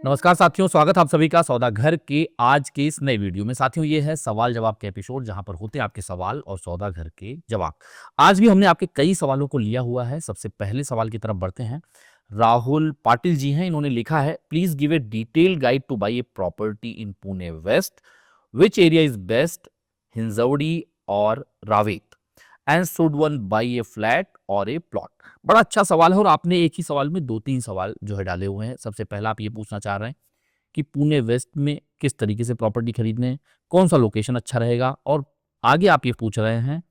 नमस्कार साथियों, स्वागत है आप सभी का सौदा घर के आज के इस नए वीडियो में। साथियों, ये है सवाल जवाब के एपिसोड जहां पर होते हैं आपके सवाल और सौदा घर के जवाब। आज भी हमने आपके कई सवालों को लिया हुआ है। सबसे पहले सवाल की तरफ बढ़ते हैं। राहुल पाटिल जी हैं, इन्होंने लिखा है, please give a detail guide to buy a property in Pune west, which area is best, Hinjawadi और Ravet, and should one buy a flat और ए प्लॉट। बड़ा अच्छा सवाल है और आपने एक ही सवाल में 2-3 सवाल जो है डाले हुए हैं। सबसे पहला आप ये पूछना चाह रहे हैं कि पुणे वेस्ट में किस तरीके से प्रॉपर्टी खरीदने हैं, कौन सा लोकेशन अच्छा रहेगा, और आगे आप ये पूछ रहे हैं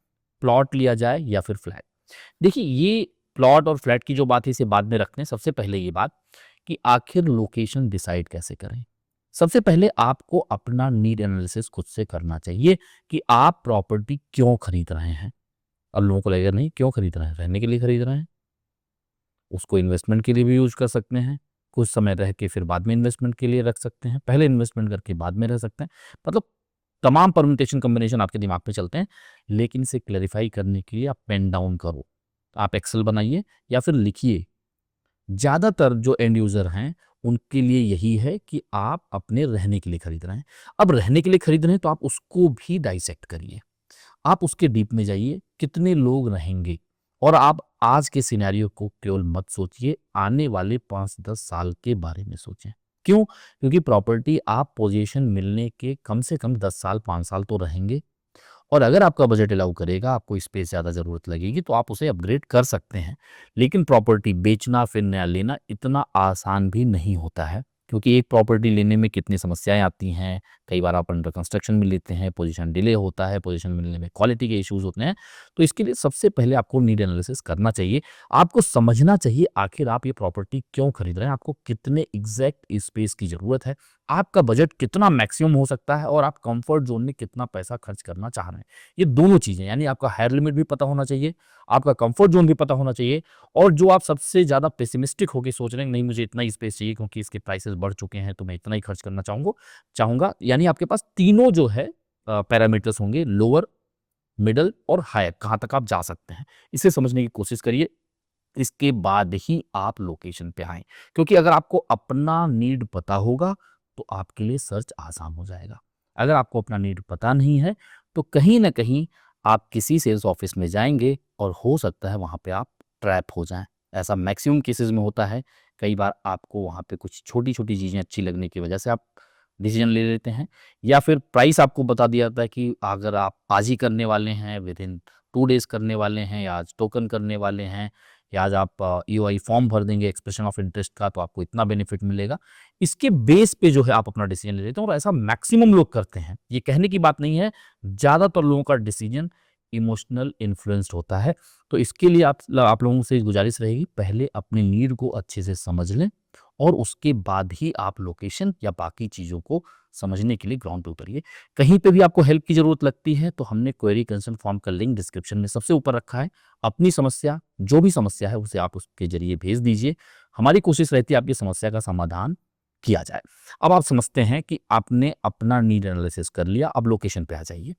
प्लॉट लिया जाए या फिर फ्लैट। देखिए, ये प्लॉट और फ्लैट की जो बात है इसे बाद में रखते हैं। सबसे पहले ये बात कि आखिर लोकेशन डिसाइड कैसे करें। सबसे पहले आपको अपना नीड एनालिसिस खुद से करना चाहिए कि आप प्रॉपर्टी क्यों खरीद रहे हैं। अब लोगों को लगेगा नहीं, क्यों खरीद रहे हैं, रहने के लिए खरीद रहे हैं। उसको इन्वेस्टमेंट के लिए भी यूज कर सकते हैं, कुछ समय रह के फिर बाद में इन्वेस्टमेंट के लिए रख सकते हैं, पहले इन्वेस्टमेंट करके बाद में रह सकते हैं। मतलब तमाम परम्यूटेशन कॉम्बिनेशन आपके दिमाग में चलते हैं। लेकिन इसे क्लैरिफाई करने के लिए आप पेन डाउन करो, आप एक्सेल बनाइए या फिर लिखिए। ज़्यादातर जो एंड यूज़र हैं उनके लिए यही है कि आप अपने रहने के लिए खरीद रहे हैं। अब रहने के लिए खरीद रहे हैं तो आप उसको भी डाइसेक्ट करिए, आप उसके डीप में जाइए, कितने लोग रहेंगे। और आप आज के सिनेरियो को केवल मत सोचिए, आने वाले 5-10 साल के बारे में सोचें। क्यों? क्योंकि प्रॉपर्टी आप पोजीशन मिलने के कम से कम 10 साल 5 साल तो रहेंगे। और अगर आपका बजट अलाउ करेगा, आपको स्पेस ज़्यादा ज़रूरत लगेगी तो आप उसे अपग्रेड कर सकते हैं। लेकिन प्रॉपर्टी बेचना फिर नया लेना इतना आसान भी नहीं होता है, क्योंकि एक प्रॉपर्टी लेने में कितनी समस्याएँ आती हैं। कई बार आप अंडर कंस्ट्रक्शन में लेते हैं, पोजीशन डिले होता है, पोजीशन मिलने में क्वालिटी के इश्यूज़ होते हैं। तो इसके लिए सबसे पहले आपको नीड एनालिसिस करना चाहिए। आपको समझना चाहिए आखिर आप ये प्रॉपर्टी क्यों खरीद रहे हैं, आपको कितने एग्ज़ैक्ट स्पेस की ज़रूरत है, आपका बजट कितना मैक्सिमम हो सकता है और आप कंफर्ट ज़ोन में कितना पैसा खर्च करना चाह रहे हैं। ये दोनों चीज़ें, यानी आपका हायर लिमिट भी पता होना चाहिए, आपका कंफर्ट ज़ोन भी पता होना चाहिए, और जो आप सबसे ज़्यादा पेसिमिस्टिक होके सोच रहे हैं, नहीं मुझे इतना ही स्पेस चाहिए क्योंकि इसके प्राइसेज़ बढ़ चुके हैं तो मैं इतना ही खर्च करना चाहूँगा, यानी आपके पास तीनों जो है पैरामीटर्स होंगे, लोअर, मिडल और हायर, कहाँ तक आप जा सकते हैं। इसे समझने की कोशिश करिए, इसके बाद ही आप लोकेशन पे आएँ। क्योंकि अगर आपको अपना नीड पता होगा तो आपके लिए सर्च आसान हो जाएगा। अगर आपको अपना नीड पता नहीं है तो कहीं न कहीं आप किसी सेल्स ऑफिस में जाएँगे और हो सकता है वहाँ पे आप ट्रैप हो जाएँ। ऐसा मैक्सिमम केसेज़ में होता है। कई बार आपको वहाँ पे कुछ छोटी-छोटी चीज़ें अच्छी लगने की वजह से आप डिसीज़न ले लेते हैं, या फिर प्राइस आपको बता दिया जाता है कि अगर आप आज ही करने वाले हैं, विदिन 2 डेज़ करने वाले हैं, या आज टोकन करने वाले हैं, या आज आप ईओआई फॉर्म भर देंगे एक्सप्रेशन ऑफ इंटरेस्ट का तो आपको इतना बेनिफिट मिलेगा। इसके बेस पे जो है आप अपना डिसीजन ले लेते हैं, और ऐसा मैक्सिमम लोग करते हैं। ये कहने की बात नहीं है, ज़्यादातर लोगों का डिसीजन इमोशनल इन्फ्लुएंस्ड होता है। तो इसके लिए आप लोगों से गुजारिश रहेगी, पहले अपनी नीड को अच्छे से समझ लें और उसके बाद ही आप लोकेशन या बाकी चीज़ों को समझने के लिए ग्राउंड पे उतरिए। कहीं पे भी आपको हेल्प की ज़रूरत लगती है तो हमने क्वेरी कंसर्न फॉर्म का लिंक डिस्क्रिप्शन में सबसे ऊपर रखा है। अपनी समस्या, जो भी समस्या है उसे आप उसके ज़रिए भेज दीजिए। हमारी कोशिश रहती है आपकी समस्या का समाधान किया जाए। अब आप समझते हैं कि आपने अपना नीड एनालिसिस कर लिया, अब लोकेशन पे आ जाइए।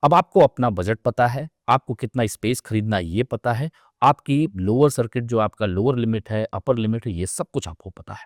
अब आपको अपना बजट पता है, आपको कितना स्पेस खरीदना है ये पता है, आपकी लोअर सर्किट जो आपका लोअर लिमिट है, अपर लिमिट है, ये सब कुछ आपको पता है।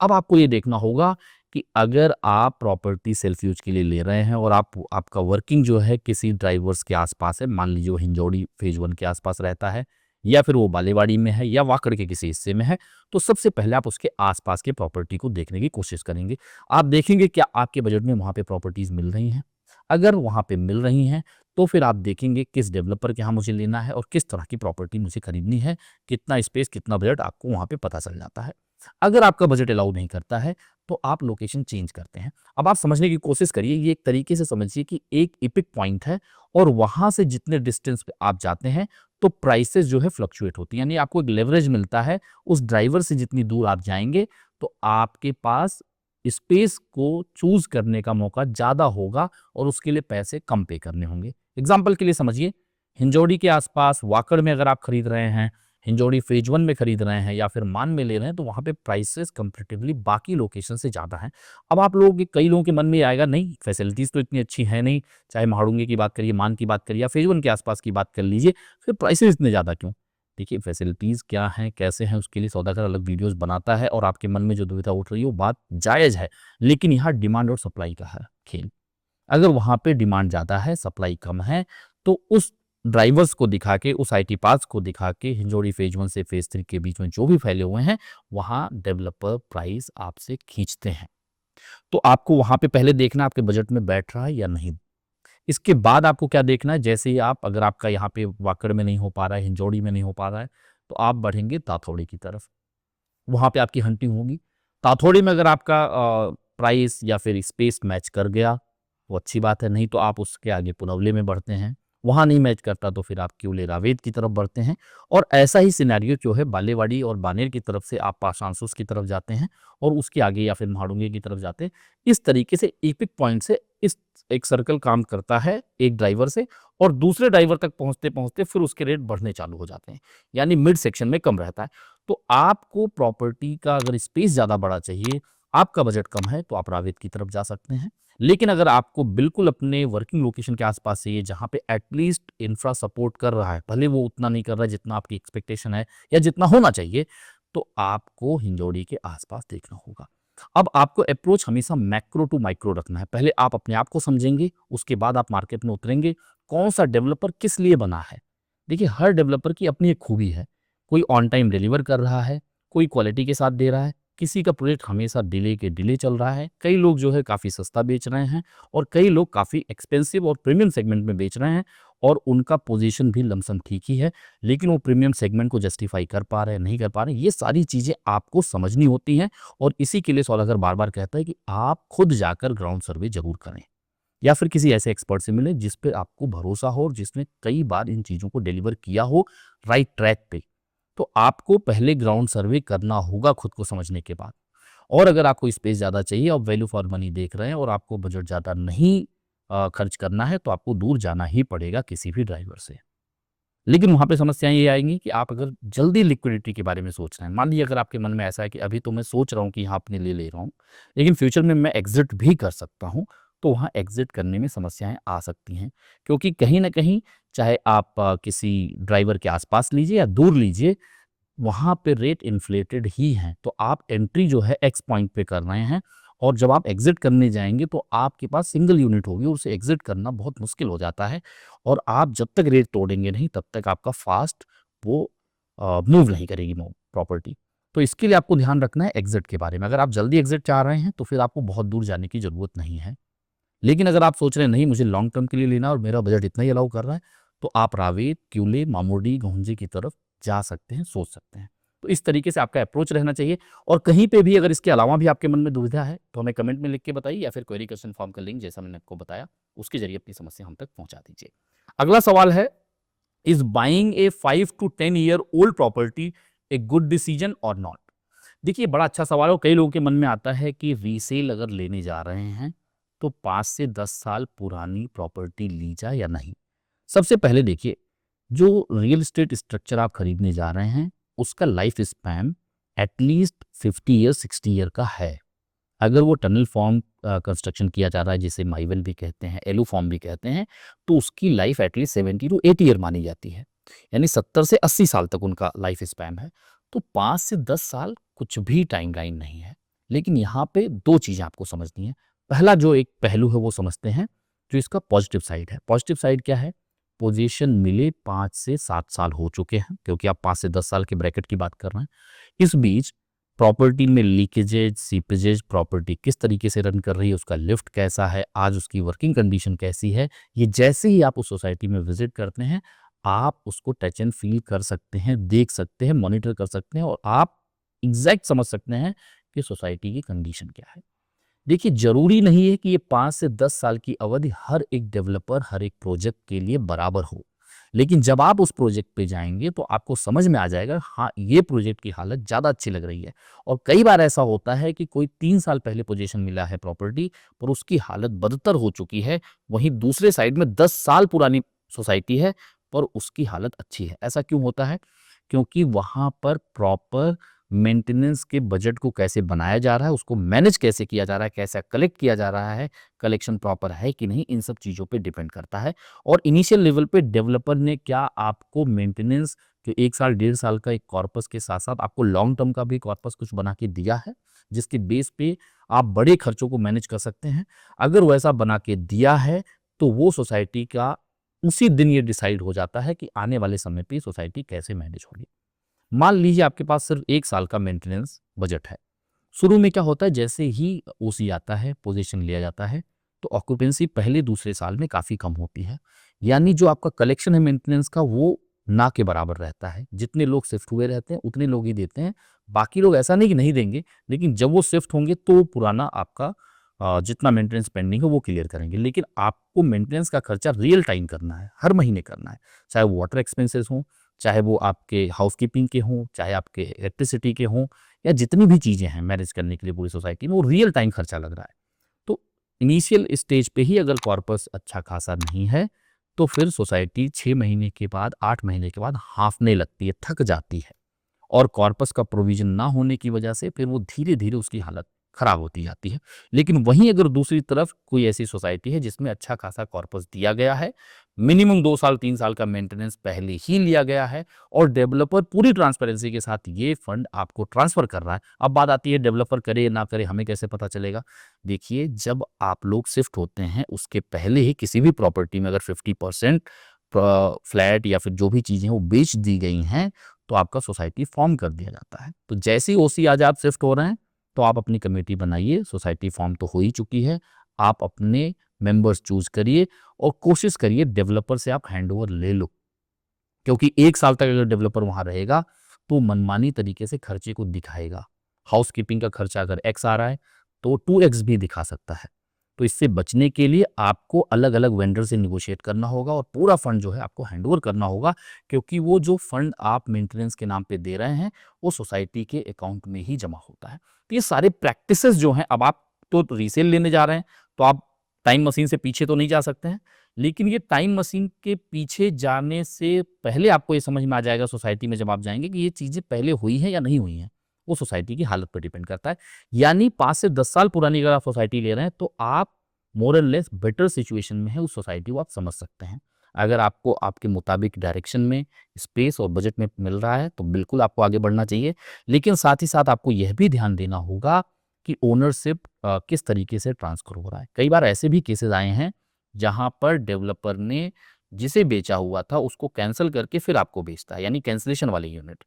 अब आपको ये देखना होगा कि अगर आप प्रॉपर्टी सेल्फ यूज़ के लिए ले रहे हैं और आपका वर्किंग जो है किसी ड्राइवर्स के आस-पास है, मान लीजिए वो हिंजौड़ी फ़ेज़ 1 के आस-पास रहता है, या फिर वो बालेवाड़ी में है या वाकड़ के किसी हिस्से में है, तो सबसे पहले आप उसके आस-पास के प्रॉपर्टी को देखने की कोशिश करेंगे। आप देखेंगे क्या आपके बजट में वहाँ पे प्रॉपर्टीज़ मिल रही हैं? अगर वहाँ पे मिल रही हैं, तो फिर आप देखेंगे किस डेवलपर के यहाँ मुझे लेना है और किस तरह की प्रॉपर्टी मुझे खरीदनी है, कितना स्पेस, कितना बजट, आपको वहाँ पे पता चल जाता है। अगर आपका बजट अलाउ नहीं करता है, तो आप लोकेशन चेंज करते हैं। अब आप समझने की कोशिश करिए, ये एक तरीके से समझिए कि एक एपिक पॉइंट है और वहाँ से जितने डिस्टेंस पे आप जाते हैं, तो प्राइसेज़ जो है फ्लक्चुएट होती हैं। यानी आपको एक लेवरेज मिलता है, उस ड्राइवर से जितनी दूर आप जाएँगे, तो आपके पास स्पेस को चूज़ करने का मौका ज़्यादा होगा और उसके लिए पैसे कम पे करने होंगे। एग्ज़ाम्पल के लिए समझिए, हिंजौड़ी के आस-पास वाकड़ में अगर आप खरीद रहे हैं, हिंजौड़ी फ़ेज़ 1 में खरीद रहे हैं या फिर मान में ले रहे हैं, तो वहाँ पे प्राइसेज़ कंपैरेटिवली बाकी लोकेशन से ज़्यादा हैं। अब कई लोगों के मन में ये आएगा, नहीं फैसिलिटीज़ तो इतनी अच्छी है नहीं, चाहे महाडुंगे की बात करिए, मान की बात करिए या फ़ेज़ 1 के आस-पास की बात कर लीजिए, फिर प्राइसेज़ इतने ज़्यादा क्यों? देखिए फैसिलिटीज़ क्या हैं, कैसे हैं, उसके लिए सौदागर अलग वीडियोज़ बनाता है और आपके मन में जो दुविधा उठ रही है वो बात जायज़ है। लेकिन यहाँ डिमांड और सप्लाई का है खेल। अगर वहाँ पे डिमांड ज़्यादा है, सप्लाई कम है, तो उस ड्राइवर्स को दिखा के, उस आईटी पार्क्स को दिखा के हिंजौड़ी फ़ेज़ 1 से फ़ेज़ 3 के बीच में जो भी फैले हुए हैं, वहाँ डेवलपर प्राइस आपसे खींचते हैं। तो आपको वहाँ पे पहले देखना है आपके बजट में बैठ रहा है या नहीं। इसके बाद आपको क्या देखना है, जैसे ही आप अगर आपका यहाँ पे वाकड़ में नहीं हो पा रहा है, हिंजौड़ी में नहीं हो पा रहा है, तो आप बढ़ेंगे ताथौड़ी की तरफ। वहाँ पे आपकी हंटिंग होगी। ताथौड़ी में अगर आपका प्राइस या फिर स्पेस मैच कर गया, वो अच्छी बात है, नहीं तो आप उसके आगे पुनवले में बढ़ते हैं। वहाँ नहीं मैच करता तो फिर आप क्यूले रावेत की तरफ बढ़ते हैं और ऐसा ही सिनेरियो जो है बालेवाड़ी और बानेर की तरफ से आप पाशांसुस की तरफ जाते हैं और उसके आगे या फिर महाडुंगे की तरफ जाते हैं। इस तरीके से एक-एक पॉइंट से इस एक सर्कल काम करता है एक ड्राइवर से और दूसरे ड्राइवर तक पहुँचते-पहुँचते फिर उसके रेट बढ़ने चालू हो जाते हैं। यानी मिड सेक्शन में कम रहता है। तो आपको प्रॉपर्टी का अगर स्पेस ज़्यादा बड़ा चाहिए, आपका बजट कम है, तो आप रावेत की तरफ जा सकते हैं। लेकिन अगर आपको बिल्कुल अपने वर्किंग लोकेशन के आस-पास चाहिए, जहाँ पे एटलीस्ट इंफ्रा सपोर्ट कर रहा है, भले वो उतना नहीं कर रहा है जितना आपकी एक्सपेक्टेशन है या जितना होना चाहिए, तो आपको हिंजौड़ी के आस-पास देखना होगा। अब आपको अप्रोच हमेशा मैक्रो टू माइक्रो रखना है। पहले आप अपने आप को समझेंगे, उसके बाद आप मार्केट में उतरेंगे, कौन-सा डेवलपर किस लिए बना है। देखिए, हर डेवलपर की अपनी एक खूबी है। कोई ऑन टाइम डिलीवर कर रहा है, कोई क्वालिटी के साथ दे रहा है, किसी का प्रोजेक्ट हमेशा डिले के डिले चल रहा है, कई लोग जो है काफ़ी सस्ता बेच रहे हैं और कई लोग काफ़ी एक्सपेंसिव और प्रीमियम सेगमेंट में बेच रहे हैं और उनका पोजीशन भी लमसम ठीक ही है, लेकिन वो प्रीमियम सेगमेंट को जस्टिफाई कर पा रहे हैं, नहीं कर पा रहे हैं, ये सारी चीज़ें आपको समझनी होती हैं और इसी के लिए सौदागर बार-बार कहता है कि आप खुद जाकर ग्राउंड सर्वे ज़रूर करें या फिर किसी ऐसे एक्सपर्ट से मिलें जिस पे आपको भरोसा हो और जिसने कई बार इन चीज़ों को डिलीवर किया हो राइट ट्रैक पे। तो आपको पहले ग्राउंड सर्वे करना होगा खुद को समझने के बाद। और अगर आपको स्पेस ज़्यादा चाहिए और वैल्यू फॉर मनी देख रहे हैं और आपको बजट ज़्यादा नहीं खर्च करना है, तो आपको दूर जाना ही पड़ेगा किसी भी ड्राइवर से। लेकिन वहाँ पे समस्याएँ ये आएँगी कि आप अगर जल्दी लिक्विडिटी के बारे में सोच रहे हैं, मान लीजिए अगर आपके मन में ऐसा है कि अभी तो मैं सोच रहा हूँ कि यहाँ अपने लिए ले रहा हूँ, लेकिन फ्यूचर में मैं एग्ज़िट भी कर सकता हूँ, तो वहाँ एग्ज़िट करने में समस्याएँ आ सकती हैं। क्योंकि कहीं न कहीं चाहे आप किसी ड्राइवर के आस-पास लीजिए या दूर लीजिए, वहाँ पे रेट इन्फ्लेटेड ही हैं, तो आप एंट्री जो है एक्स पॉइंट पे कर रहे हैं और जब आप एग्ज़िट करने जाएँगे तो आपके पास सिंगल यूनिट होगी और उसे एग्ज़िट करना बहुत मुश्किल हो जाता है और आप जब तक रेट तोड़ेंगे नहीं तब तक आपका फास्ट वो मूव नहीं करेगी प्रॉपर्टी। तो इसके लिए आपको ध्यान रखना है एग्ज़िट के बारे में। अगर आप जल्दी एग्ज़िट चाह रहे हैं तो फिर आपको बहुत दूर जाने की ज़रूरत नहीं है। लेकिन अगर आप सोच रहे हैं नहीं मुझे लॉन्ग टर्म के लिए लेना है और मेरा बजट इतना ही अलाउ कर रहा है, तो आप रावेत, क्यूले, मामूडी, गोहंजे की तरफ जा सकते हैं, सोच सकते हैं। तो इस तरीके से आपका अप्रोच रहना चाहिए और कहीं पे भी अगर इसके अलावा भी आपके मन में दुविधा है, तो हमें कमेंट में लिख के बताइए या फिर क्वेरी क्वेश्चन फॉर्म का लिंक जैसा मैंने आपको बताया, उसके ज़रिए अपनी समस्या हम तक पहुँचा दीजिए। अगला सवाल है, is buying a 5 to 10 year old property a good decision और नॉट? देखिए, बड़ा अच्छा सवाल है और कई लोगों के मन में आता है कि रीसेल अगर लेने जा रहे हैं, तो 5 से 10 साल पुरानी प्रॉपर्टी ली जाए या नहीं? सबसे पहले देखिए, जो रियल एस्टेट स्ट्रक्चर आप खरीदने जा रहे हैं, उसका life span at least 50 year, 60 year का है। अगर वो टनल फॉर्म कंस्ट्रक्शन किया जा रहा है, जिसे माइवल भी कहते हैं, एलू फॉर्म भी कहते हैं, तो उसकी लाइफ एटलीस्ट 70 टू 80 ईयर मानी जाती है। यानी 70 से 80 साल तक उनका लाइफ स्पैन है। तो 5 से 10 साल कुछ भी टाइमलाइन नहीं है। लेकिन यहाँ पे 2 चीज़ें आपको समझनी है। पहला जो एक पहलू है वो समझते हैं, जो इसका पॉजिटिव साइड है। पॉजिटिव साइड क्या है? पोजीशन मिले 5 से 7 साल हो चुके हैं, क्योंकि आप 5 से 10 साल के ब्रैकेट की बात कर रहे हैं। इस बीच प्रॉपर्टी में लीकेजेज, सीपेजेज, प्रॉपर्टी किस तरीके से रन कर रही है, उसका लिफ्ट कैसा है, आज उसकी वर्किंग कंडीशन कैसी है, ये जैसे ही आप उस सोसाइटी में विज़िट करते हैं, आप उसको टच एंड फ़ील कर सकते हैं, देख सकते हैं, मॉनिटर कर सकते हैं और आप एग्ज़ैक्ट समझ सकते हैं कि सोसाइटी की कंडीशन क्या है। देखिए, ज़रूरी नहीं है कि ये 5 से 10 साल की अवधि हर एक डेवलपर, हर एक प्रोजेक्ट के लिए बराबर हो। लेकिन जब आप उस प्रोजेक्ट पे जाएँगे तो आपको समझ में आ जाएगा, हाँ, ये प्रोजेक्ट की हालत ज़्यादा अच्छी लग रही है। और कई बार ऐसा होता है कि कोई 3 साल पहले पोज़ीशन मिला है प्रॉपर्टी, पर उसकी हालत बदतर हो चुकी है। वहीं दूसरे साइड में 10 साल पुरानी सोसाइटी है, पर उसकी हालत अच्छी है। ऐसा क्यों होता है? क्योंकि वहाँ पर प्रॉपर मेंटेनेंस के बजट को कैसे बनाया जा रहा है, उसको मैनेज कैसे किया जा रहा है, कैसा कलेक्ट किया जा रहा है, कलेक्शन प्रॉपर है कि नहीं, इन सब चीज़ों पे डिपेंड करता है। और इनिशियल लेवल पे डेवलपर ने क्या आपको मेंटेनेंस कि 1 साल, 1.5 साल का एक कॉर्पस के साथ-साथ आपको लॉन्ग टर्म का भी कॉर्पस कुछ बना के दिया है, जिसके बेस पे आप बड़े खर्चों को मैनेज कर सकते हैं। अगर वैसा बना के दिया है, तो वो सोसाइटी का उसी दिन ये डिसाइड हो जाता है कि आने वाले समय पे सोसाइटी कैसे मैनेज होगी। मान लीजिए आपके पास सिर्फ 1 साल का मेंटेनेंस बजट है। शुरू में क्या होता है, जैसे ही ओसी आता है, पोजीशन लिया जाता है, तो ऑक्यूपेंसी पहले दूसरे साल में काफ़ी कम होती है। यानी जो आपका कलेक्शन है मेंटेनेंस का, वो ना के बराबर रहता है। जितने लोग शिफ्ट हुए रहते हैं, उतने लोग ही देते हैं। बाकी लोग ऐसा नहीं कि नहीं देंगे, लेकिन जब वो शिफ्ट होंगे तो वो पुराना आपका जितना मेंटेनेंस पेंडिंग है वो क्लियर करेंगे। लेकिन आपको मेंटेनेंस का खर्चा रियल टाइम करना है, हर महीने करना है। चाहे वो वाटर एक्सपेंसेस हों, चाहे वो आपके हाउसकीपिंग के हों, चाहे आपके इलेक्ट्रिसिटी के हों, या जितनी भी चीज़ें हैं मैनेज करने के लिए पूरी सोसाइटी में, वो रियल टाइम खर्चा लग रहा है। तो इनिशियल स्टेज पे ही अगर कॉर्पस अच्छा खासा नहीं है, तो फिर सोसाइटी 6 महीने के बाद, 8 महीने के बाद हाँफने लगती है, थक जाती है। और कॉर्पस का प्रोविज़न ना होने की वजह से फिर वो धीरे-धीरे उसकी हालत खराब होती जाती है। लेकिन वहीं अगर दूसरी तरफ कोई ऐसी सोसाइटी है जिसमें अच्छा खासा कॉर्पस दिया गया है, मिनिमम 2 साल, 3 साल का मेंटेनेंस पहले ही लिया गया है और डेवलपर पूरी ट्रांसपेरेंसी के साथ ये फंड आपको ट्रांसफ़र कर रहा है। अब बात आती है डेवलपर करे या ना करे, हमें कैसे पता चलेगा? देखिए, जब आप लोग शिफ्ट होते हैं उसके पहले ही किसी भी प्रॉपर्टी में अगर 50% फ्लैट या फिर जो भी चीज़ें हैं वो बेच दी गई हैं, तो आपका सोसाइटी फॉर्म कर दिया जाता है। तो जैसे ही ओसी आज आप शिफ्ट हो रहे हैं, तो आप अपनी कमेटी बनाइए, सोसाइटी फॉर्म तो हो ही चुकी है। आप अपने मेंबर्स चूज़ करिए और कोशिश करिए डेवलपर से आप हैंडओवर ले लो। क्योंकि 1 साल तक अगर डेवलपर वहाँ रहेगा, तो मनमानी तरीके से खर्चे को दिखाएगा। हाउसकीपिंग का खर्चा अगर एक्स आ रहा है, तो 2x भी दिखा सकता है। तो इससे बचने के लिए आपको अलग-अलग वेंडर से नेगोशिएट करना होगा और पूरा फंड जो है आपको हैंडओवर करना होगा, क्योंकि वो जो फंड आप मेंटेनेंस के नाम पे दे रहे हैं, वो सोसाइटी के अकाउंट में ही जमा होता है। तो ये सारे प्रैक्टिसेस जो हैं, अब आप तो रीसेल लेने जा रहे हैं, तो आप टाइम मशीन से पीछे तो नहीं जा सकते हैं। लेकिन ये टाइम मशीन के पीछे जाने से पहले आपको ये समझ में आ जाएगा सोसाइटी में जब आप जाएँगे कि ये चीज़ें पहले हुई हैं या नहीं हुई हैं। वो सोसाइटी की हालत पर डिपेंड करता है। यानी 5 से 10 साल पुरानी अगर आप सोसाइटी ले रहे हैं, तो आप मोर और लेस बेटर सिचुएशन में है, उस सोसाइटी को आप समझ सकते हैं। अगर आपको आपके मुताबिक डायरेक्शन में, स्पेस और बजट में मिल रहा है, तो बिल्कुल आपको आगे बढ़ना चाहिए। लेकिन साथ ही साथ आपको यह भी ध्यान देना होगा कि ओनरशिप किस तरीके से ट्रांसफ़र हो रहा है। कई बार ऐसे भी केसेज़ आए हैं जहाँ पर डेवलपर ने जिसे बेचा हुआ था उसको कैंसल करके फिर आपको बेचता है, यानी कैंसलेशन वाली यूनिट,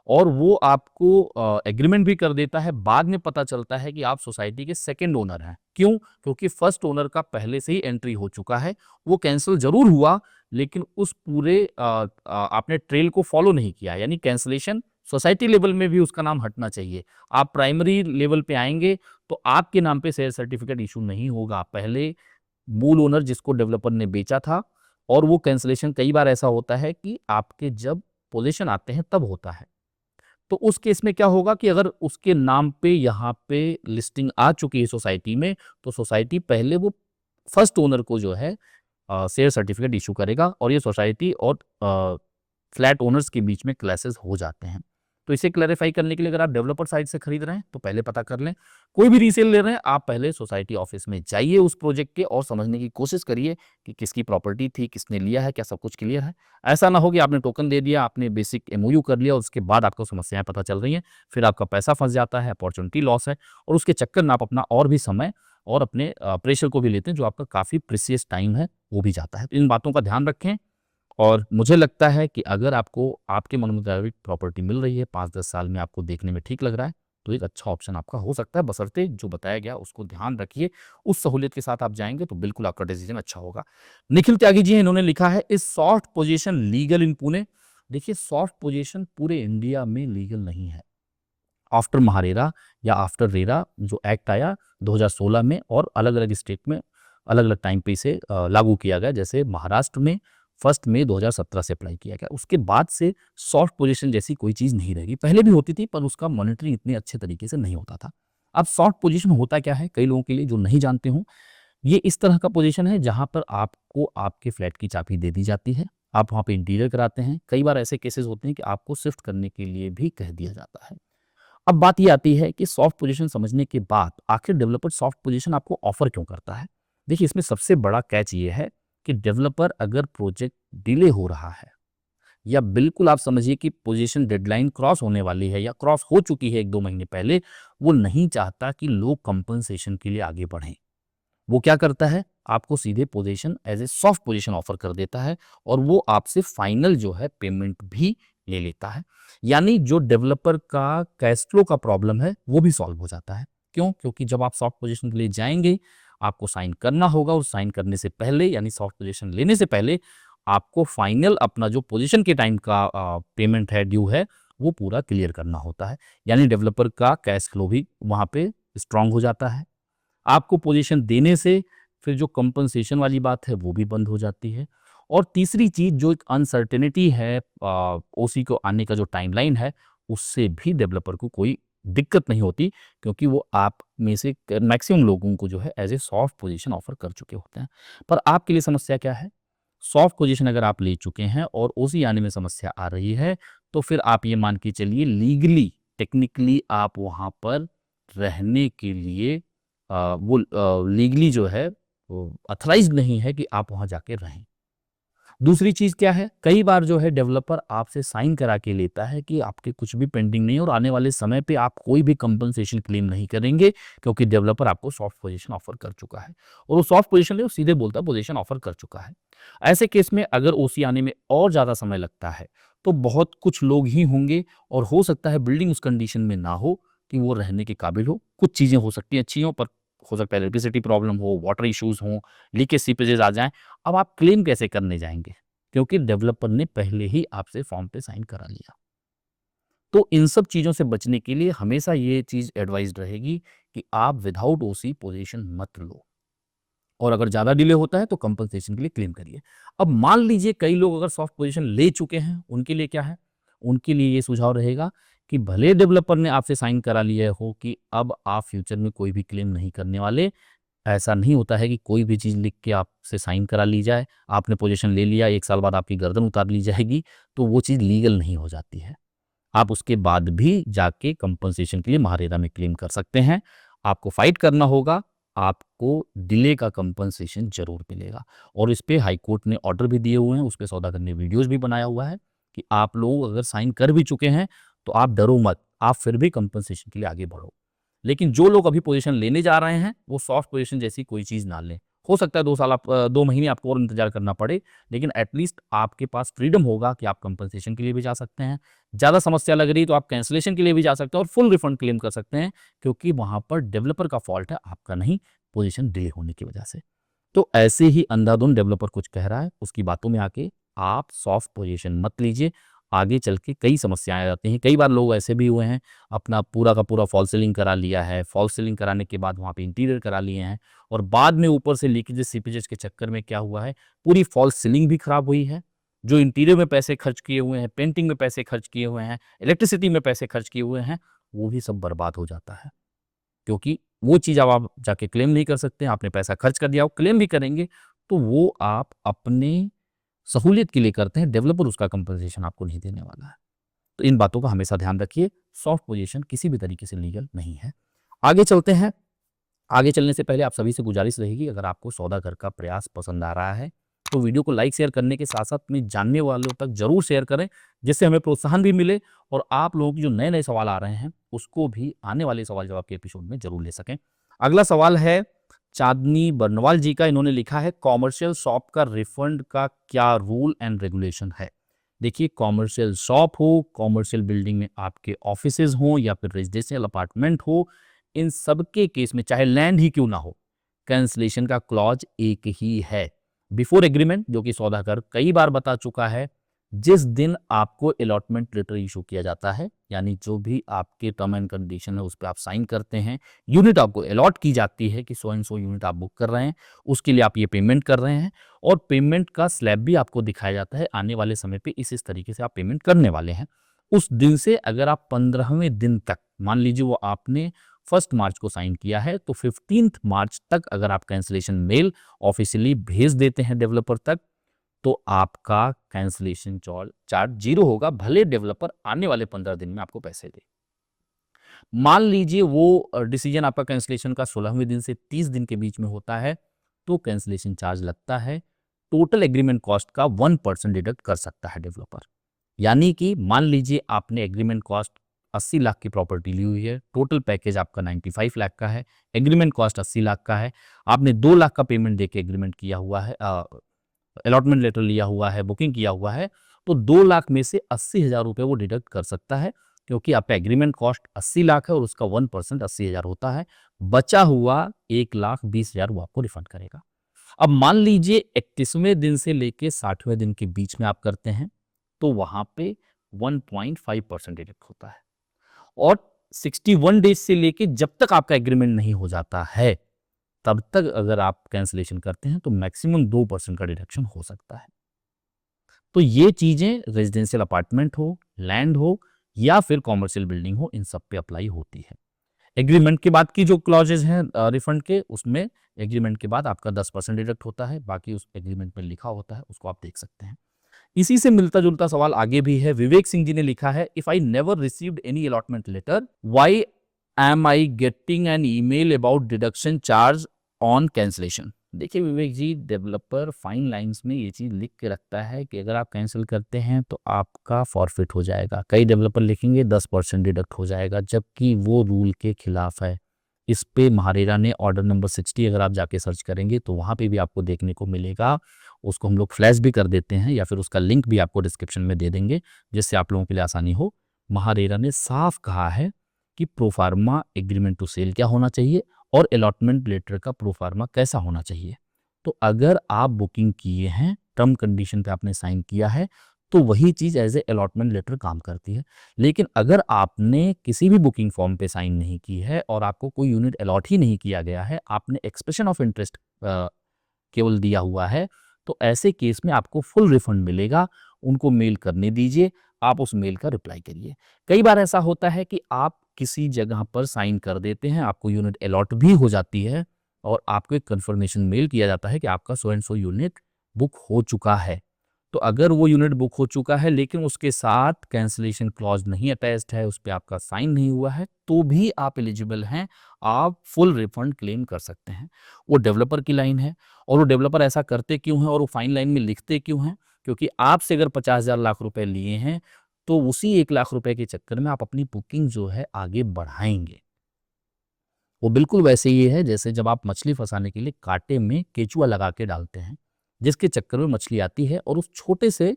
और वो आपको एग्रीमेंट भी कर देता है। बाद में पता चलता है कि आप सोसाइटी के सेकंड ओनर हैं। क्यों? क्योंकि फर्स्ट ओनर का पहले से ही एंट्री हो चुका है। वो कैंसल ज़रूर हुआ, लेकिन उस पूरे आपने ट्रेल को फॉलो नहीं किया, यानी कैंसलेशन सोसाइटी लेवल में भी उसका नाम हटना चाहिए। आप प्राइमरी लेवल पे आएँगे, तो आपके नाम पे शेयर सर्टिफ़िकेट इश्यू नहीं होगा। पहले मूल ओनर जिसको डेवलपर ने बेचा था, और वो कैंसलेशन कई बार ऐसा होता है कि आपके जब पोज़ीशन आते हैं तब होता है। तो उस केस में क्या होगा कि अगर उसके नाम पे यहाँ पे लिस्टिंग आ चुकी है सोसाइटी में, तो सोसाइटी पहले वो फर्स्ट ओनर को जो है शेयर सर्टिफ़िकेट इश्यू करेगा, और ये सोसाइटी और फ्लैट ओनर्स के बीच में क्लैशेज़ हो जाते हैं। तो इसे क्लैरिफ़ाई करने के लिए अगर आप डेवलपर साइड से खरीद रहे हैं, तो पहले पता कर लें। कोई भी रीसेल ले रहे हैं, आप पहले सोसाइटी ऑफ़िस में जाइए उस प्रोजेक्ट के, और समझने की कोशिश करिए कि किसकी प्रॉपर्टी थी, किसने लिया है, क्या सब कुछ क्लियर है। ऐसा ना हो कि आपने टोकन दे दिया, आपने बेसिक एमओयू कर लिया और उसके बाद आपको समस्याएँ पता चल रही हैं। फिर आपका पैसा फँस जाता है, अपॉर्च्युनिटी लॉस है, और उसके चक्कर में आप अपना और भी समय और अपने प्रेशर को भी लेते हैं, जो आपका काफ़ी प्रीशियस टाइम है, वो भी जाता है। तो इन बातों का ध्यान रखें, और मुझे लगता है कि अगर आपको आपके मन मुताबिक प्रॉपर्टी मिल रही है, 5-10 साल में आपको देखने में ठीक लग रहा है, तो एक अच्छा ऑप्शन आपका हो सकता है, बशर्ते जो बताया गया उसको ध्यान रखिए। उस सहूलियत के साथ आप जाएँगे तो बिल्कुल आपका डिसीज़न अच्छा होगा। निखिल त्यागी जी हैं, इन्होंने लिखा है, is soft position legal in Pune? देखिए, सॉफ्ट पोजीशन पूरे इंडिया में लीगल नहीं है। आफ्टर महारेरा या आफ्टर रेरा जो एक्ट आया 2016 में, और अलग-अलग स्टेट में अलग-अलग टाइम पे इसे लागू किया गया। जैसे महाराष्ट्र में 1 मई 2017 से अप्लाई किया गया। उसके बाद से सॉफ्ट पोजीशन जैसी कोई चीज़ नहीं रही। पहले भी होती थी, पर उसका मॉनिटरिंग इतने अच्छे तरीके से नहीं होता था। अब सॉफ्ट पोजीशन होता क्या है, कई लोगों के लिए जो नहीं जानते हों, ये इस तरह का पोजीशन है जहाँ पर आपको आपके फ्लैट की चाबी दे दी जाती है। आप वहाँ पे इंटीरियर कराते हैं। कई बार ऐसे केसेज़ होते हैं कि आपको शिफ्ट करने के लिए भी कह दिया जाता है। अब बात ये आती है कि सॉफ्ट पोजीशन समझने के बाद आखिर डेवलपर सॉफ्ट पोजीशन आपको ऑफर क्यों करता है? देखिए, इसमें सबसे बड़ा कैच ये है कि डेवलपर अगर प्रोजेक्ट डिले हो रहा है, या बिल्कुल आप समझिए कि पोजीशन डेडलाइन क्रॉस होने वाली है या क्रॉस हो चुकी है 1-2 महीने पहले, वो नहीं चाहता कि लोग कंपनसेशन के लिए आगे बढ़ें। वो क्या करता है, आपको सीधे position as a soft position offer कर देता है और वो आपसे फाइनल जो है पेमेंट भी ले लेता है। यानी जो डेवलपर का कैश फ्लो का प्रॉब्लम है, वो भी सॉल्व हो जाता है। क्यों? क्योंकि जब आप सॉफ्ट पोजीशन के लिए जाएँगे, आपको साइन करना होगा और साइन करने से पहले यानी सॉफ्ट पोजीशन लेने से पहले आपको फाइनल अपना जो पोजीशन के टाइम का पेमेंट है, ड्यू है, वो पूरा क्लियर करना होता है। यानी डेवलपर का कैश फ्लो भी वहाँ पे स्ट्रॉन्ग हो जाता है। आपको पोजीशन देने से फिर जो कंपनसेशन वाली बात है वो भी बंद हो जाती है। और तीसरी चीज़ जो एक अनसर्टेनिटी है ओसी को आने का जो टाइमलाइन है, उससे भी डेवलपर को कोई दिक्कत नहीं होती क्योंकि वो आप में से मैक्सिमम लोगों को जो है as a soft position offer कर चुके होते हैं। पर आपके लिए समस्या क्या है? सॉफ्ट पोजीशन अगर आप ले चुके हैं और ओसी आने में समस्या आ रही है, तो फिर आप ये मान के चलिए लीगली, टेक्निकली आप वहाँ पर रहने के लिए वो लीगली जो है वो ऑथराइज़्ड नहीं है कि आप वहाँ जाके रहें। दूसरी चीज़ क्या है, कई बार जो है डेवलपर आपसे साइन करा के लेता है कि आपके कुछ भी पेंडिंग नहीं है और आने वाले समय पे आप कोई भी कंपनसेशन क्लेम नहीं करेंगे क्योंकि डेवलपर आपको सॉफ्ट पोजीशन ऑफ़र कर चुका है। और वो सॉफ्ट पोजीशन ले वो सीधे बोलता है पोजीशन ऑफ़र कर चुका है। ऐसे केस में अगर ओसी आने में और ज़्यादा समय लगता है, तो बहुत कुछ लोग ही होंगे और हो सकता है बिल्डिंग उस कंडीशन में ना हो कि वो रहने के काबिल हो। कुछ चीज़ें हो सकती हैं अच्छी हों, पर हो सकता है इलेक्ट्रिसिटी प्रॉब्लम हो, वाटर इश्यूज़ हों, लीकेज सीपेजेस आ जाएँ। अब आप क्लेम कैसे करने जाएँगे? क्योंकि डेवलपर ने पहले ही आपसे फॉर्म पे साइन करा लिया। तो इन सब चीज़ों से बचने के लिए हमेशा ये चीज़ एडवाइस्ड रहेगी कि आप विदाउट ओसी पोजीशन मत लो और अगर ज़्यादा डिले होता है तो कंपनसेशन के लिए क्लेम करिए। अब मान लीजिए कई लोग अगर सॉफ्ट पोजीशन ले चुके हैं, उनके लिए क्या है? उनके लिए ये सुझाव रहेगा कि भले डेवलपर ने आपसे साइन करा लिया हो कि अब आप फ्यूचर में कोई भी क्लेम नहीं करने वाले, ऐसा नहीं होता है कि कोई भी चीज़ लिख के आपसे साइन करा ली जाए, आपने पोजीशन ले लिया, 1 साल बाद आपकी गर्दन उतार ली जाएगी, तो वो चीज़ लीगल नहीं हो जाती है। आप उसके बाद भी जाके कंपनसेशन के लिए महारेरा में क्लेम कर सकते हैं। आपको फाइट करना होगा, आपको डिले का कंपनसेशन ज़रूर मिलेगा और इस पे हाई कोर्ट ने ऑर्डर भी दिए हुए हैं, उस पे सौदागर ने वीडियोज़ भी बनाया हुआ है कि आप लोग अगर साइन कर भी चुके हैं, तो आप डरो मत, आप फिर भी कंपनसेशन के लिए आगे बढ़ो। लेकिन जो लोग अभी पोज़ीशन लेने जा रहे हैं, वो सॉफ्ट पोज़ीशन जैसी कोई चीज़ ना लें। हो सकता है 2 साल 2 महीने आपको और इंतज़ार करना पड़े, लेकिन एट लीस्ट आपके पास फ्रीडम होगा कि आप कंपनसेशन के लिए भी जा सकते हैं। ज़्यादा समस्या लग रही है तो आप कैंसलेशन के लिए भी जा सकते हैं और फुल रिफंड क्लेम कर सकते हैं, क्योंकि वहाँ पर डेवलपर का फ़ॉल्ट है, आपका नहीं, पोज़ीशन डिले होने की वजह से। तो ऐसे ही अंधाधुंध डेवलपर कुछ कह रहा है, उसकी बातों में आके आप सॉफ्ट पोज़ीशन मत लीजिए। आगे चल के कई समस्याएँ आ जाती हैं। कई बार लोग ऐसे भी हुए हैं, अपना पूरा का पूरा फॉल्स सीलिंग करा लिया है। फॉल्स सीलिंग कराने के बाद वहाँ पे इंटीरियर करा लिए हैं और बाद में ऊपर से लीकेजेस, सीपेजेस के चक्कर में क्या हुआ है, पूरी फॉल्स सीलिंग भी खराब हुई है। जो इंटीरियर में पैसे खर्च किए हुए हैं, पेंटिंग में पैसे खर्च किए हुए हैं, इलेक्ट्रिसिटी में पैसे खर्च किए हुए हैं, वो भी सब बर्बाद हो जाता है। क्योंकि वो चीज़ अब आप जाके क्लेम नहीं कर सकते, आपने पैसा खर्च कर दिया, आप क्लेम भी करेंगे, तो वो आप अपने सहूलियत के लिए करते हैं, डेवलपर उसका कंपनसेशन आपको नहीं देने वाला है। तो इन बातों का हमेशा ध्यान रखिए, सॉफ्ट पोज़ीशन किसी भी तरीके से लीगल नहीं है। आगे चलते हैं, आगे चलने से पहले आप सभी से गुज़ारिश रहेगी अगर आपको सौदा घर का प्रयास पसंद आ रहा है, तो वीडियो को लाइक शेयर करने के साथ-साथ अपने जानने वालों तक ज़रूर शेयर करें, जिससे हमें प्रोत्साहन भी मिले और आप लोगों के जो नए-नए सवाल आ रहे हैं, उसको भी आने वाले सवाल-जवाब के एपिसोड में ज़रूर ले सकें। अगला सवाल है चाँदनी बरनवाल जी का, इन्होंने लिखा है कमर्शियल शॉप का रिफंड का क्या रूल एंड रेगुलेशन है? देखिए कमर्शियल शॉप हो, कमर्शियल बिल्डिंग में आपके ऑफिसेज़ हों या फिर रेजिडेंशियल अपार्टमेंट हो, इन सब के केस में चाहे लैंड ही क्यों ना हो, कैंसलेशन का क्लॉज़ एक ही है। बिफोर एग्रीमेंट जो कि सौदागर कई बार बता चुका है, जिस दिन आपको अलॉटमेंट लेटर इश्यू किया जाता है, यानी जो भी आपके टर्म एंड कंडीशन है, उस पे आप साइन करते हैं, यूनिट आपको अलॉट की जाती है कि सो एंड सो यूनिट आप बुक कर रहे हैं, उसके लिए आप ये पेमेंट कर रहे हैं और पेमेंट का स्लैब भी आपको दिखाया जाता है, आने वाले समय पे इस तरीके से आप पेमेंट करने वाले हैं। उस दिन से अगर आप 15वें दिन तक, मान लीजिए वो आपने 1 मार्च को साइन किया है, तो 15th मार्च तक अगर आप कैंसलेशन मेल ऑफ़िशियली भेज देते हैं डेवलपर तक, तो आपका कैंसलेशन चार्ज 0 होगा, भले डेवलपर आने वाले 15 दिन में आपको पैसे दे। मान लीजिए वो डिसीजन आपका कैंसलेशन का 16वें दिन से 30 दिन के बीच में होता है, तो कैंसलेशन चार्ज लगता है। टोटल एग्रीमेंट कॉस्ट का 1% डिडक्ट कर सकता है डेवलपर। यानी कि मान लीजिए आपने एग्रीमेंट कॉस्ट 80 लाख की प्रॉपर्टी ली हुई है, टोटल पैकेज आपका 95 लाख का है, एग्रीमेंट कॉस्ट 80 लाख का है, आपने 2 लाख का पेमेंट देके एग्रीमेंट किया हुआ है, अलॉटमेंट लेटर लिया हुआ है, बुकिंग किया हुआ है, तो 2 लाख में से 80,000 रुपए वो डिडक्ट कर सकता है, क्योंकि आपका एग्रीमेंट कॉस्ट 80 लाख है और उसका 1% 80,000 होता है। बचा हुआ 1,20,000 वो आपको रिफंड करेगा। अब मान लीजिए 31वें दिन से लेके 60वें दिन के बीच में आप करते हैं, तो वहां पे 1.5% डिडक्ट होता है, और 61 डेज से लेके जब तक आपका एग्रीमेंट नहीं हो जाता है, तब तक अगर आप कैंसिलेशन करते हैं तो मैक्सिमम 2% का डिडक्शन हो सकता है। तो ये चीजें रेजिडेंशियल अपार्टमेंट हो, लैंड हो या फिर कॉमर्शियल बिल्डिंग हो, इन सब पे अप्लाई होती है। एग्रीमेंट के बाद की जो क्लॉजेज हैं रिफंड के, उसमें एग्रीमेंट के बाद आपका 10% डिडक्ट होता है, बाकी उस एग्रीमेंट में लिखा होता है, उसको आप देख सकते हैं। इसी से मिलता जुलता सवाल आगे भी है। विवेक सिंह जी ने लिखा है, if I never received any allotment letter, why am I getting an email about deduction charge on cancellation. देखिए Vivek ji, developer fine lines में ये चीज लिख के रखता है कि अगर आप कैंसिल करते हैं तो आपका फॉरफिट हो जाएगा। कई डेवलपर लिखेंगे 10% डिडक्ट हो जाएगा, जबकि वो रूल के खिलाफ है। इस पे महारेरा ने ऑर्डर नंबर 60 अगर आप जाके सर्च करेंगे तो वहां पे भी आपको देखने को मिलेगा। उसको हम लोग फ्लैश भी कर देते हैं या फिर उसका लिंक भी आपको डिस्क्रिप्शन में दे देंगे, जिससे आप लोगों के लिए आसानी हो। महारेरा ने साफ कहा है कि प्रोफार्मा एग्रीमेंट टू सेल क्या होना चाहिए और अलॉटमेंट लेटर का प्रोफार्मा कैसा होना चाहिए। तो अगर आप बुकिंग किए हैं, टर्म कंडीशन पे आपने साइन किया है, तो वही चीज एज ए अलॉटमेंट लेटर काम करती है। लेकिन अगर आपने किसी भी बुकिंग फॉर्म पे साइन नहीं की है और आपको कोई यूनिट अलॉट ही नहीं किया गया है, आपने एक्सप्रेशन ऑफ इंटरेस्ट केवल दिया हुआ है, तो ऐसे केस में आपको फुल रिफंड मिलेगा। उनको मेल करने दीजिए, आप उस मेल का रिप्लाई करिए। कई बार ऐसा होता है कि आप किसी जगह पर साइन कर देते हैं, आपको यूनिट अलॉट भी हो जाती है और आपको एक कंफर्मेशन मेल किया जाता है कि आपका so and so unit book हो चुका है। तो अगर वो यूनिट बुक हो चुका है लेकिन उसके साथ कैंसिलेशन क्लॉज नहीं अटैच्ड है, उस पे आपका साइन नहीं हुआ है, तो भी आप एलिजिबल हैं, आप फुल रिफंड क्लेम कर सकते हैं। वो डेवलपर की लाइन है, और वो डेवलपर ऐसा करते क्यों हैं और वो फाइन लाइन में लिखते क्यों हैं? क्योंकि आपसे अगर 50,000 लाख रुपए लिए हैं, तो उसी 1 लाख रुपए के चक्कर में आप अपनी बुकिंग जो है आगे बढ़ाएंगे। वो बिल्कुल वैसे ही है जैसे जब आप मछली फंसाने के लिए कांटे में केचुआ लगा के डालते हैं, जिसके चक्कर में मछली आती है और उस छोटे से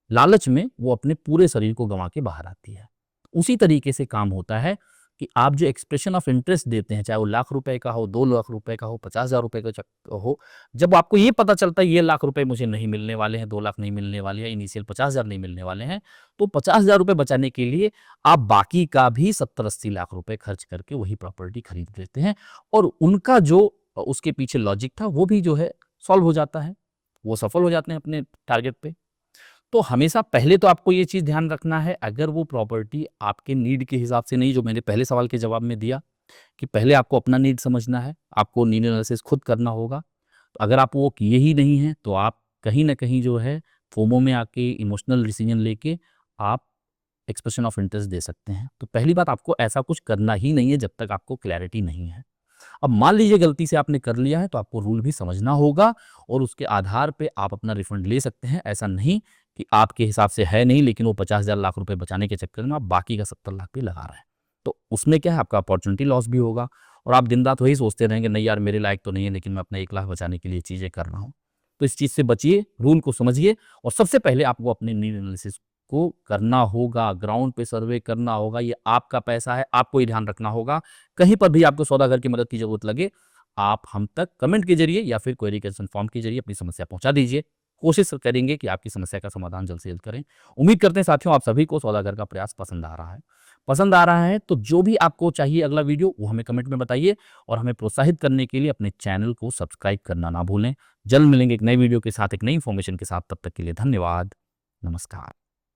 लालच में वो अपने पूरे शरीर को गंवा के बाहर आती है। उसी तरीके से काम होता है कि आप जो एक्सप्रेशन ऑफ इंटरेस्ट देते हैं, चाहे वो लाख रुपए का हो, 2 लाख रुपए का हो, 50,000 रुपए का हो, जब आपको ये पता चलता है ये लाख रुपए मुझे नहीं मिलने वाले हैं, 2 लाख नहीं मिलने वाले हैं, इनिशियल 50,000 नहीं मिलने वाले हैं, तो 50,000 रुपए बचाने के लिए आप बाकी का भी 70-80 लाख रुपए खर्च करके वही प्रॉपर्टी खरीद लेते हैं, और उनका जो उसके पीछे लॉजिक था वो भी जो है सॉल्व हो जाता है, वो सफल हो जाते हैं अपने टारगेट पे। तो हमेशा पहले तो आपको ये चीज़ ध्यान रखना है, अगर वो प्रॉपर्टी आपके नीड के हिसाब से नहीं, जो मैंने पहले सवाल के जवाब में दिया कि पहले आपको अपना नीड समझना है, आपको नीड एनालिसिस खुद करना होगा। तो अगर आप वो किए ही नहीं हैं, तो आप कहीं न कहीं जो है फोमो में आके इमोशनल डिसीजन लेके आप एक्सप्रेशन ऑफ इंटरेस्ट दे सकते हैं। तो पहली बात, आपको ऐसा कुछ करना ही नहीं है जब तक आपको क्लैरिटी नहीं है। अब मान लीजिए गलती से आपने कर लिया है, तो आपको रूल भी समझना होगा और उसके आधार पे आप अपना रिफंड ले सकते हैं। ऐसा नहीं कि आपके हिसाब से है नहीं, लेकिन वो 50,000 लाख रुपए बचाने के चक्कर में आप बाकी का 70 लाख भी लगा रहे हैं। तो उसमें क्या है, आपका अपॉर्चुनिटी लॉस भी होगा और आप दिन रात वही सोचते रहेंगे, नहीं यार मेरे लायक तो नहीं है, लेकिन मैं अपना 1 लाख बचाने के लिए चीज़ें कर रहा हूँ। तो इस चीज़ से बचिए, रूल को समझिए, और सबसे पहले आपको अपने नीड एनालिसिस को करना होगा, ग्राउंड पे सर्वे करना होगा। ये आपका पैसा है, आपको ही ध्यान रखना होगा। कहीं पर भी आपको सौदागर की मदद की ज़रूरत लगे, आप हम तक कमेंट के ज़रिए या फिर क्वेरी क्वेश्चन फॉर्म के ज़रिए अपनी समस्या पहुँचा दीजिए। कोशिश करेंगे कि आपकी समस्या का समाधान जल्द से जल्द करें। उम्मीद करते हैं साथियों, आप सभी को सौदागर का प्रयास पसंद आ रहा है। पसंद आ रहा है तो जो भी आपको चाहिए अगला वीडियो, वो हमें कमेंट में बताइए, और हमें प्रोत्साहित करने के लिए अपने चैनल को सब्सक्राइब करना ना भूलें। जल्द मिलेंगे एक नई वीडियो के साथ, एक नई इन्फॉर्मेशन के साथ। तब तक के लिए धन्यवाद। नमस्कार।